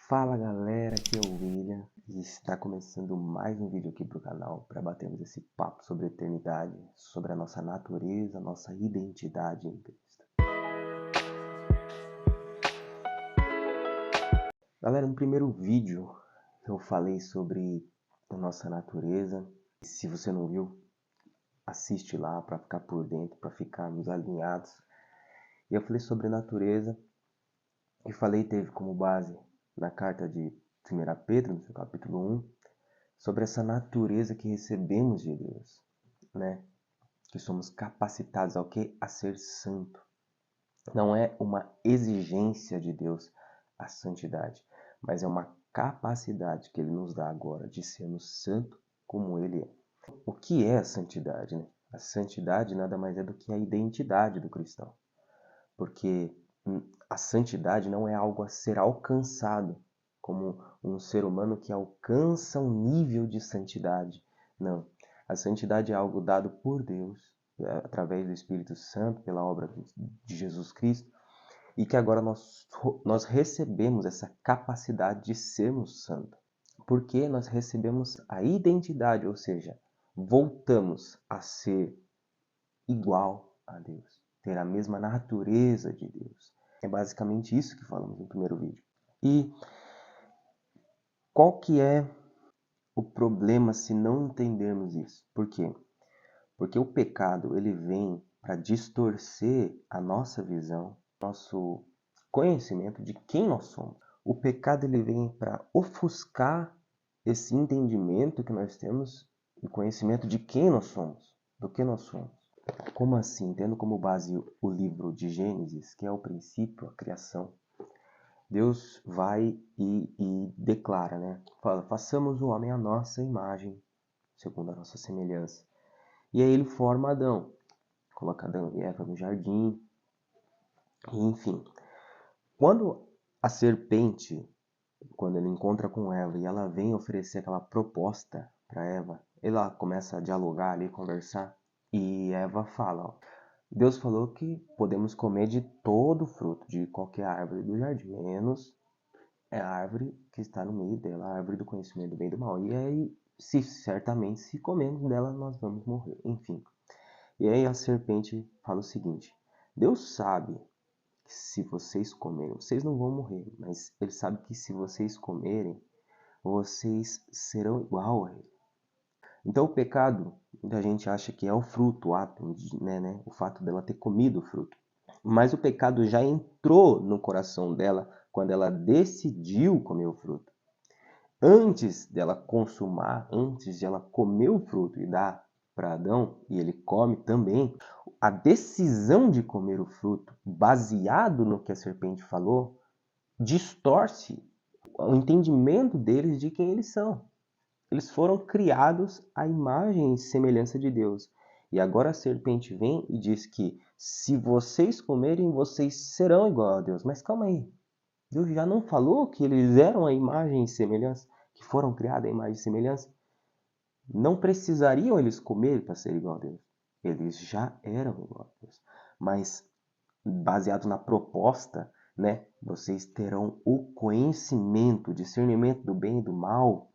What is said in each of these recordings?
Fala galera, aqui é o William e está começando mais um vídeo aqui para o canal para batermos esse papo sobre a eternidade, sobre a nossa natureza, nossa identidade em Cristo. Galera, no primeiro vídeo eu falei sobre a nossa natureza. Se você não viu, assiste lá para ficar por dentro, para ficarmos alinhados. E eu falei sobre natureza e teve como base na carta de 1 Pedro, no seu capítulo 1, sobre essa natureza que recebemos de Deus, né? Que somos capacitados ao que? A ser santo. Não é uma exigência de Deus a santidade, mas é uma capacidade que Ele nos dá agora de sermos santo como Ele é. O que é a santidade, né? A santidade nada mais é do que a identidade do cristão. Porque a santidade não é algo a ser alcançado, como um ser humano que alcança um nível de santidade. Não. A santidade é algo dado por Deus, através do Espírito Santo, pela obra de Jesus Cristo, e que agora nós recebemos essa capacidade de sermos santos. Porque nós recebemos a identidade, ou seja, voltamos a ser igual a Deus, ter a mesma natureza de Deus. É basicamente isso que falamos no primeiro vídeo. E qual que é o problema se não entendermos isso? Por quê? Porque o pecado ele vem para distorcer a nossa visão, nosso conhecimento de quem nós somos. O pecado ele vem para ofuscar esse entendimento que nós temos e conhecimento de quem nós somos, do que nós somos. Como assim? Tendo como base o livro de Gênesis, que é o princípio, a criação, Deus vai e declara, né? Fala, façamos o homem à nossa imagem, segundo a nossa semelhança. E aí ele forma Adão, coloca Adão e Eva no jardim, e enfim. Quando a serpente, quando ele encontra com Eva e ela vem oferecer aquela proposta para Eva, ela começa a dialogar ali, conversar, e Eva fala, ó, Deus falou que podemos comer de todo fruto, de qualquer árvore do jardim, menos a árvore que está no meio dela, a árvore do conhecimento do bem e do mal. E aí, certamente, se comermos dela, nós vamos morrer. Enfim. E aí a serpente fala o seguinte, Deus sabe que se vocês comerem, vocês não vão morrer, mas Ele sabe que se vocês comerem, vocês serão igual a Ele. Então o pecado, muita gente acha que é o fruto, o ato, né, o fato dela ter comido o fruto. Mas o pecado já entrou no coração dela quando ela decidiu comer o fruto. Antes dela consumar, antes de ela comer o fruto e dar para Adão, e ele come também, a decisão de comer o fruto, baseado no que a serpente falou, distorce o entendimento deles de quem eles são. Eles foram criados à imagem e semelhança de Deus. E agora a serpente vem e diz que se vocês comerem, vocês serão igual a Deus. Mas calma aí. Deus já não falou que eles eram a imagem e semelhança? Que foram criados à imagem e semelhança? Não precisariam eles comer para ser igual a Deus. Eles já eram igual a Deus. Mas, baseado na proposta, né, vocês terão o conhecimento, o discernimento do bem e do mal.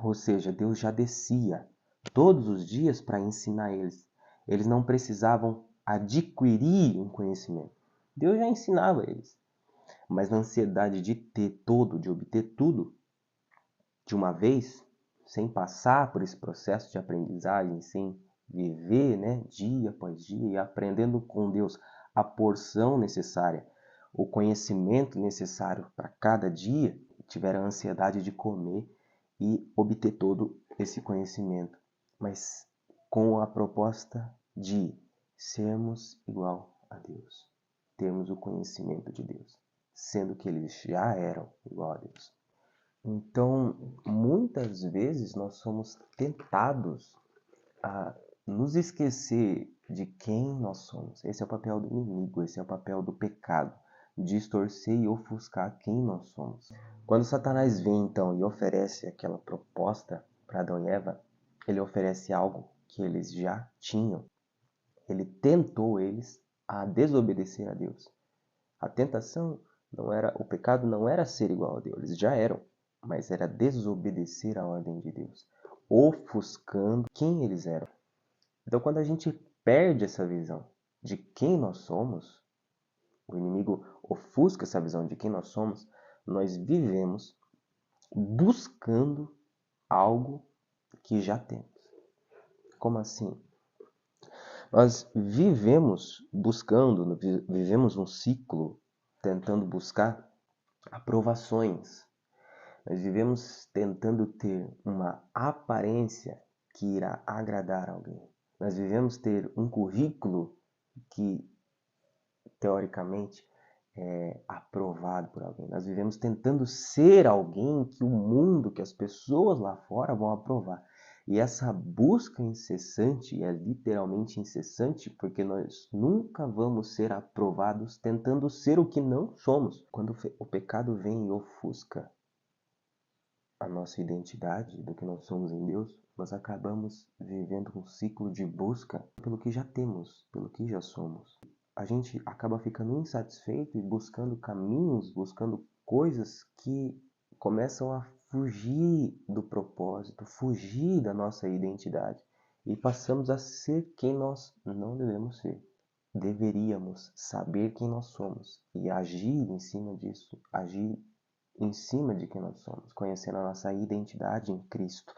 Ou seja, Deus já descia todos os dias para ensinar eles. Eles não precisavam adquirir um conhecimento. Deus já ensinava eles. Mas na ansiedade de ter todo, de obter tudo de uma vez, sem passar por esse processo de aprendizagem, sem viver, né, dia após dia e aprendendo com Deus a porção necessária, o conhecimento necessário para cada dia, tiveram a ansiedade de comer e obter todo esse conhecimento, mas com a proposta de sermos igual a Deus, termos o conhecimento de Deus, sendo que eles já eram igual a Deus. Então, muitas vezes nós somos tentados a nos esquecer de quem nós somos. Esse é o papel do inimigo, esse é o papel do pecado, distorcer e ofuscar quem nós somos. Quando Satanás vem então e oferece aquela proposta para Adão e Eva, ele oferece algo que eles já tinham. Ele tentou eles a desobedecer a Deus. A tentação O pecado não era ser igual a Deus, eles já eram, mas era desobedecer à ordem de Deus, ofuscando quem eles eram. Então, quando a gente perde essa visão de quem nós somos, o inimigo ofusca essa visão de quem nós somos, nós vivemos buscando algo que já temos. Como assim? Nós vivemos um ciclo tentando buscar aprovações. Nós vivemos tentando ter uma aparência que irá agradar alguém. Nós vivemos ter um currículo que, teoricamente, é aprovado por alguém. Nós vivemos tentando ser alguém que o mundo, que as pessoas lá fora vão aprovar. E essa busca incessante, é literalmente incessante, porque nós nunca vamos ser aprovados tentando ser o que não somos. Quando o pecado vem e ofusca a nossa identidade do que nós somos em Deus, nós acabamos vivendo um ciclo de busca pelo que já temos, pelo que já somos. A gente acaba ficando insatisfeito e buscando caminhos, buscando coisas que começam a fugir do propósito, fugir da nossa identidade e passamos a ser quem nós não devemos ser. Deveríamos saber quem nós somos e agir em cima disso, agir em cima de quem nós somos, conhecendo a nossa identidade em Cristo.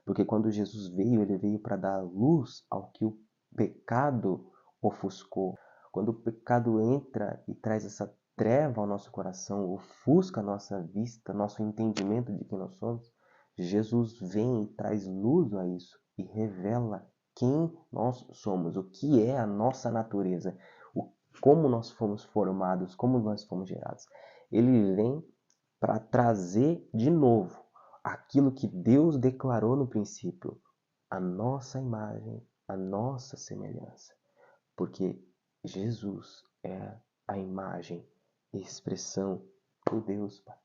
Porque quando Jesus veio, ele veio para dar luz ao que o pecado ofuscou. Quando o pecado entra e traz essa treva ao nosso coração, ofusca a nossa vista, nosso entendimento de quem nós somos, Jesus vem e traz luz a isso e revela quem nós somos, o que é a nossa natureza, como nós fomos formados, como nós fomos gerados. Ele vem para trazer de novo aquilo que Deus declarou no princípio, a nossa imagem, a nossa semelhança. Porque Jesus é a imagem e expressão do Deus Pai.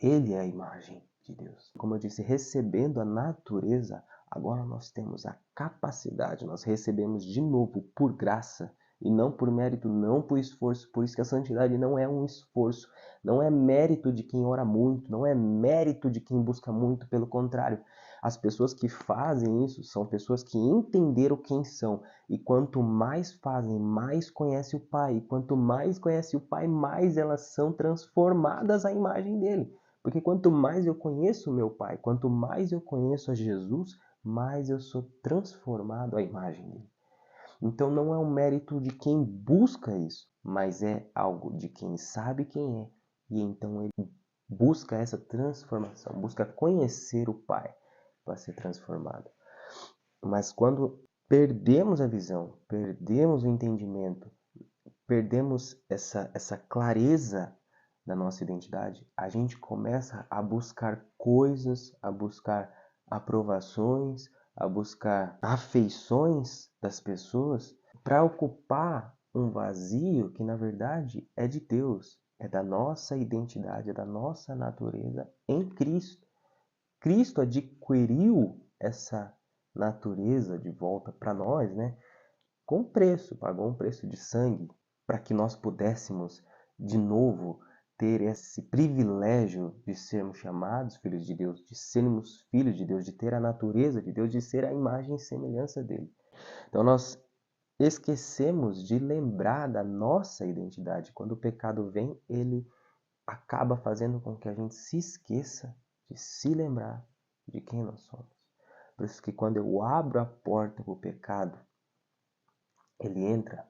Ele é a imagem de Deus. Como eu disse, recebendo a natureza, agora nós temos a capacidade, nós recebemos de novo por graça e não por mérito, não por esforço. Por isso que a santidade não é um esforço, não é mérito de quem ora muito, não é mérito de quem busca muito, pelo contrário. As pessoas que fazem isso são pessoas que entenderam quem são. E quanto mais fazem, mais conhece o Pai. E quanto mais conhece o Pai, mais elas são transformadas à imagem dele. Porque quanto mais eu conheço o meu Pai, quanto mais eu conheço a Jesus, mais eu sou transformado à imagem dele. Então não é um mérito de quem busca isso, mas é algo de quem sabe quem é. E então ele busca essa transformação, busca conhecer o Pai para ser transformado. Mas quando perdemos a visão, perdemos o entendimento, perdemos essa clareza da nossa identidade, a gente começa a buscar coisas, a buscar aprovações, a buscar afeições das pessoas para ocupar um vazio que na verdade é de Deus, é da nossa identidade, é da nossa natureza em Cristo. Cristo adquiriu essa natureza de volta para nós, né? Com preço, pagou um preço de sangue para que nós pudéssemos de novo ter esse privilégio de sermos chamados filhos de Deus, de sermos filhos de Deus, de ter a natureza de Deus, de ser a imagem e semelhança dele. Então nós esquecemos de lembrar da nossa identidade. Quando o pecado vem, ele acaba fazendo com que a gente se esqueça de se lembrar de quem nós somos. Por isso que quando eu abro a porta para o pecado, ele entra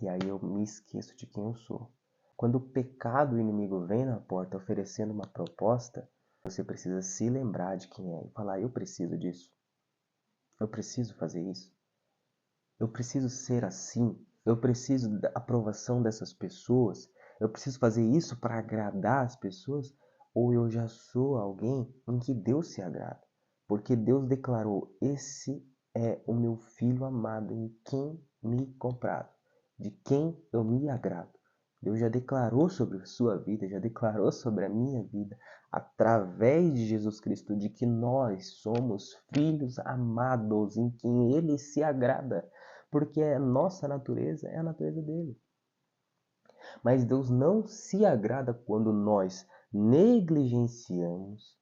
e aí eu me esqueço de quem eu sou. Quando o pecado, o inimigo, vem na porta oferecendo uma proposta, você precisa se lembrar de quem é e falar: eu preciso disso. Eu preciso fazer isso. Eu preciso ser assim. Eu preciso da aprovação dessas pessoas. Eu preciso fazer isso para agradar as pessoas. Ou eu já sou alguém em que Deus se agrada. Porque Deus declarou: esse é o meu filho amado em quem me comprado, de quem eu me agrado. Deus já declarou sobre a sua vida, já declarou sobre a minha vida, através de Jesus Cristo, de que nós somos filhos amados em quem Ele se agrada, porque a nossa natureza é a natureza dele. Mas Deus não se agrada quando nós negligenciamos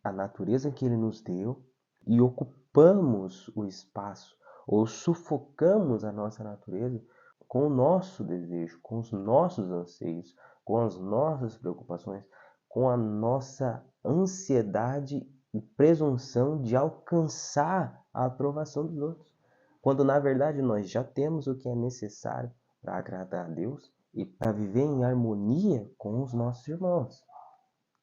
a natureza que Ele nos deu e ocupamos o espaço ou sufocamos a nossa natureza com o nosso desejo, com os nossos anseios, com as nossas preocupações, com a nossa ansiedade e presunção de alcançar a aprovação dos outros. Quando na verdade nós já temos o que é necessário para agradar a Deus e para viver em harmonia com os nossos irmãos.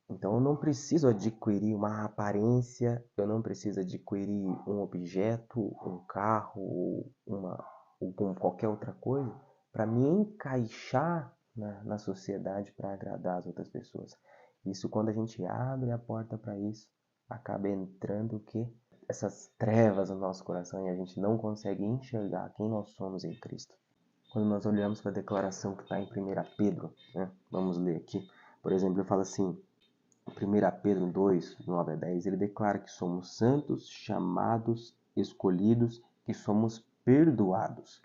Então eu não preciso adquirir uma aparência, eu não preciso adquirir um objeto, um carro ou qualquer outra coisa para me encaixar na sociedade para agradar as outras pessoas. Isso, quando a gente abre a porta para isso, acaba entrando o quê? Essas trevas no nosso coração e a gente não consegue enxergar quem nós somos em Cristo. Quando nós olhamos para a declaração que está em 1 Pedro, né? Vamos ler aqui. Por exemplo, ele fala assim, 1 Pedro 2, 9 a 10, ele declara que somos santos, chamados, escolhidos, que somos perdoados.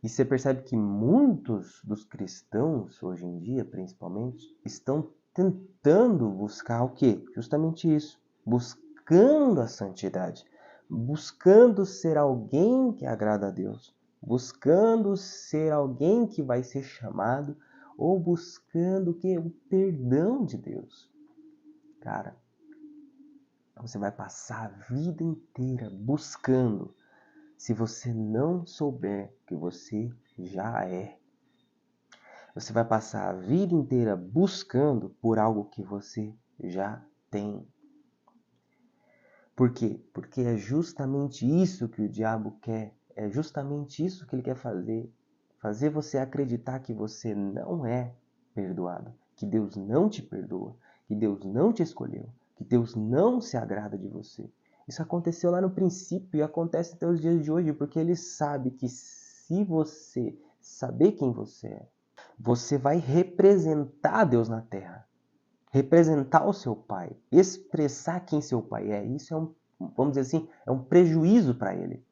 E você percebe que muitos dos cristãos, hoje em dia, principalmente, estão tentando buscar o quê? Justamente isso. Buscando a santidade. Buscando ser alguém que agrada a Deus. Buscando ser alguém que vai ser chamado. Ou buscando o quê? O perdão de Deus. Cara, você vai passar a vida inteira buscando, se você não souber que você já é. Você vai passar a vida inteira buscando por algo que você já tem. Por quê? Porque é justamente isso que o diabo quer. É justamente isso que ele quer fazer. Fazer você acreditar que você não é perdoado. Que Deus não te perdoa. Que Deus não te escolheu. Que Deus não se agrada de você. Isso aconteceu lá no princípio e acontece até os dias de hoje, porque ele sabe que se você saber quem você é, você vai representar Deus na terra. Representar o seu pai, expressar quem seu pai é. Isso é vamos dizer assim, é um prejuízo para ele.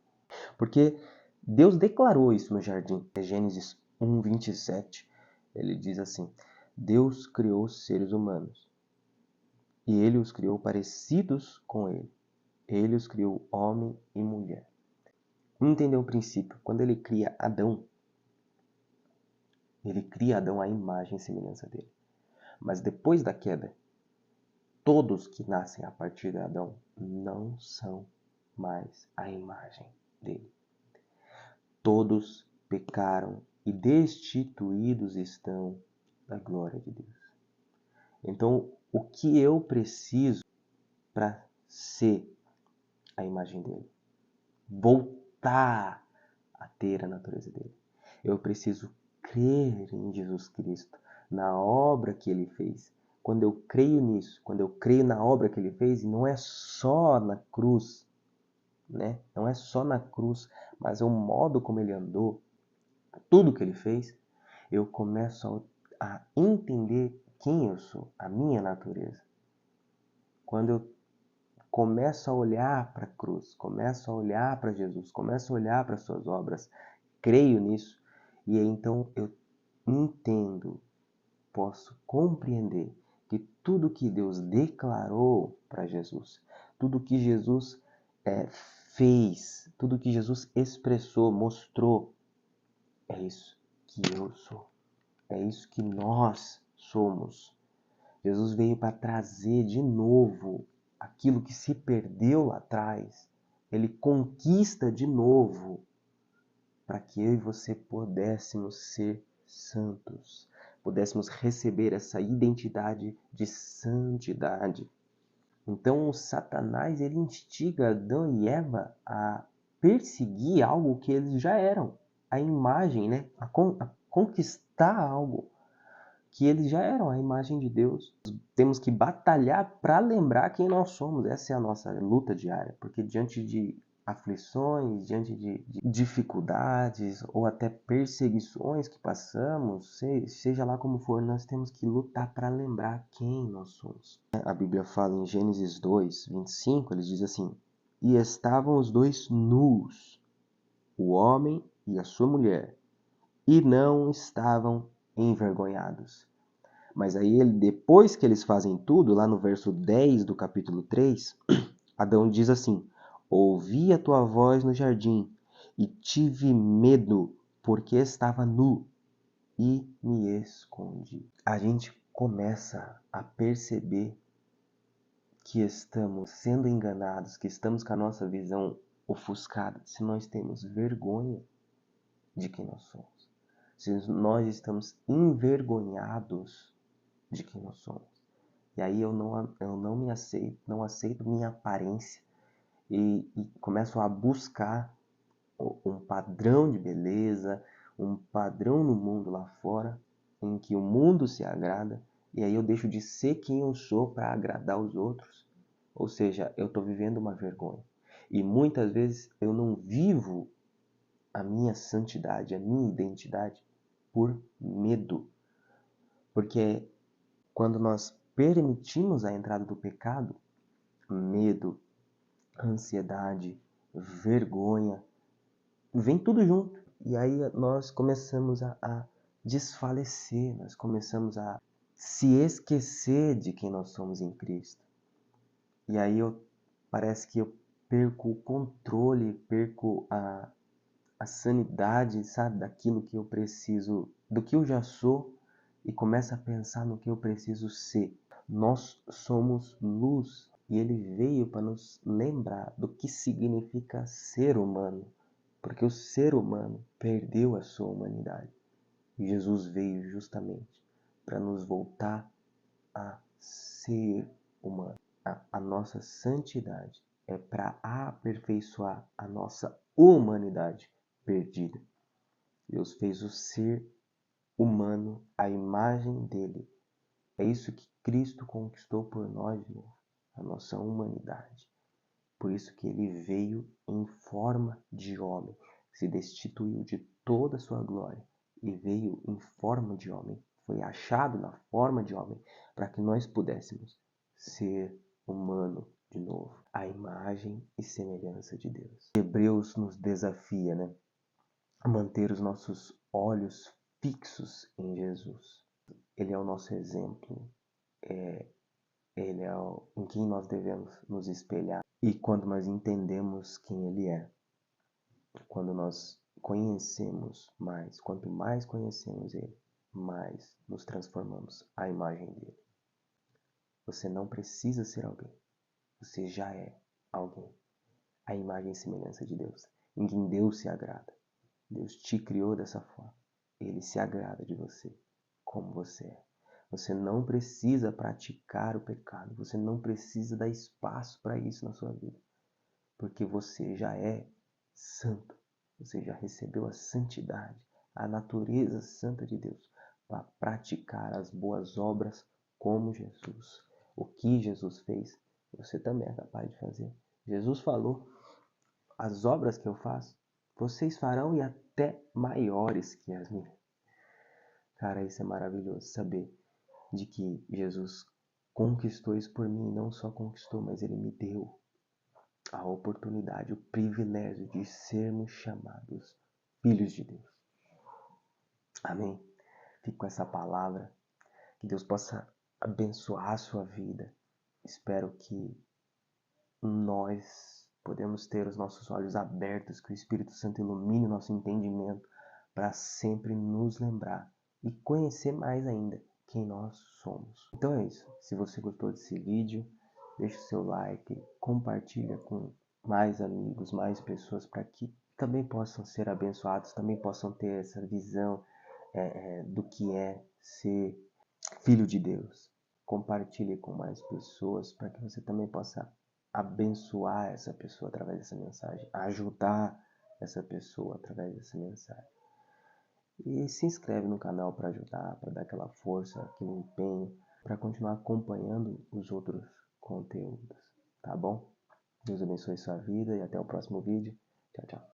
Porque Deus declarou isso no jardim. É Gênesis 1, 27. Ele diz assim, Deus criou os seres humanos e ele os criou parecidos com ele. Ele os criou homem e mulher. Entendeu o princípio? Quando ele cria Adão à imagem e semelhança dele. Mas depois da queda, todos que nascem a partir de Adão não são mais a imagem dele. Todos pecaram e destituídos estão da glória de Deus. Então, o que eu preciso para ser a imagem dele? Voltar a ter a natureza dele. Eu preciso crer em Jesus Cristo, na obra que ele fez. Quando eu creio nisso, quando eu creio na obra que ele fez, não é só na cruz, né? Não é só na cruz, mas é o modo como ele andou, tudo que ele fez, eu começo a entender quem eu sou, a minha natureza. Quando eu começo a olhar para a cruz, começo a olhar para Jesus, começo a olhar para as suas obras, creio nisso, e aí, então eu entendo, posso compreender que tudo que Deus declarou para Jesus, tudo que Jesus fez, tudo que Jesus expressou, mostrou, é isso que eu sou. É isso que nós somos. Jesus veio para trazer de novo aquilo que se perdeu lá atrás. Ele conquista de novo para que eu e você pudéssemos ser santos, pudéssemos receber essa identidade de santidade. Então, o Satanás ele instiga Adão e Eva a perseguir algo que eles já eram, a imagem, né? a conquistar algo que eles já eram, a imagem de Deus. Temos que batalhar para lembrar quem nós somos. Essa é a nossa luta diária, porque diante de aflições, diante de dificuldades ou até perseguições que passamos, seja lá como for, nós temos que lutar para lembrar quem nós somos. A Bíblia fala em Gênesis 2, 25, ele diz assim, e estavam os dois nus, o homem e a sua mulher, e não estavam envergonhados. Mas aí, depois que eles fazem tudo, lá no verso 10 do capítulo 3, Adão diz assim: ouvi a tua voz no jardim e tive medo, porque estava nu e me escondi. A gente começa a perceber que estamos sendo enganados, que estamos com a nossa visão ofuscada, se nós temos vergonha de quem nós somos, se nós estamos envergonhados de quem nós somos. E aí eu não me aceito, não aceito minha aparência e começo a buscar um padrão de beleza, um padrão no mundo lá fora, em que o mundo se agrada, e aí eu deixo de ser quem eu sou para agradar os outros. Ou seja, eu estou vivendo uma vergonha. E muitas vezes eu não vivo a minha santidade, a minha identidade, por medo. Porque quando nós permitimos a entrada do pecado, medo, ansiedade, vergonha, vem tudo junto. E aí nós começamos a desfalecer, nós começamos a se esquecer de quem nós somos em Cristo. E aí parece que eu perco o controle, perco a sanidade, sabe, daquilo que eu preciso, do que eu já sou, e começo a pensar no que eu preciso ser. Nós somos luz e ele veio para nos lembrar do que significa ser humano, porque o ser humano perdeu a sua humanidade. E Jesus veio justamente para nos voltar a ser humano. A nossa santidade é para aperfeiçoar a nossa humanidade perdida. Deus fez o ser humano à imagem dele. É isso que Cristo conquistou por nós, a nossa humanidade. Por isso que ele veio em forma de homem, se destituiu de toda a sua glória e veio em forma de homem. Foi achado na forma de homem para que nós pudéssemos ser humano de novo, a imagem e semelhança de Deus. Hebreus nos desafia, a manter os nossos olhos fixos em Jesus. Ele é o nosso exemplo, ele é em quem nós devemos nos espelhar. E quando nós entendemos quem ele é, quando nós conhecemos mais, quanto mais conhecemos ele, mais nos transformamos à imagem dele. Você não precisa ser alguém, você já é alguém. A imagem e semelhança de Deus, em quem Deus se agrada. Deus te criou dessa forma. Ele se agrada de você, como você é. Você não precisa praticar o pecado, você não precisa dar espaço para isso na sua vida, porque você já é santo, você já recebeu a santidade, a natureza santa de Deus, para praticar as boas obras como Jesus. O que Jesus fez, você também é capaz de fazer. Jesus falou: as obras que eu faço, vocês farão e até maiores que as minhas. Cara, isso é maravilhoso, saber de que Jesus conquistou isso por mim. Não só conquistou, mas ele me deu a oportunidade, o privilégio de sermos chamados filhos de Deus. Amém? Fico com essa palavra. Que Deus possa abençoar a sua vida. Espero que nós podemos ter os nossos olhos abertos, que o Espírito Santo ilumine o nosso entendimento para sempre nos lembrar e conhecer mais ainda quem nós somos. Então é isso. Se você gostou desse vídeo, deixe o seu like, compartilha com mais amigos, mais pessoas, para que também possam ser abençoados, também possam ter essa visão do que é ser filho de Deus. Compartilhe com mais pessoas para que você também possa abençoar essa pessoa através dessa mensagem, ajudar essa pessoa através dessa mensagem. E se inscreve no canal para ajudar, para dar aquela força, aquele empenho, para continuar acompanhando os outros conteúdos, tá bom? Deus abençoe sua vida e até o próximo vídeo. Tchau, tchau.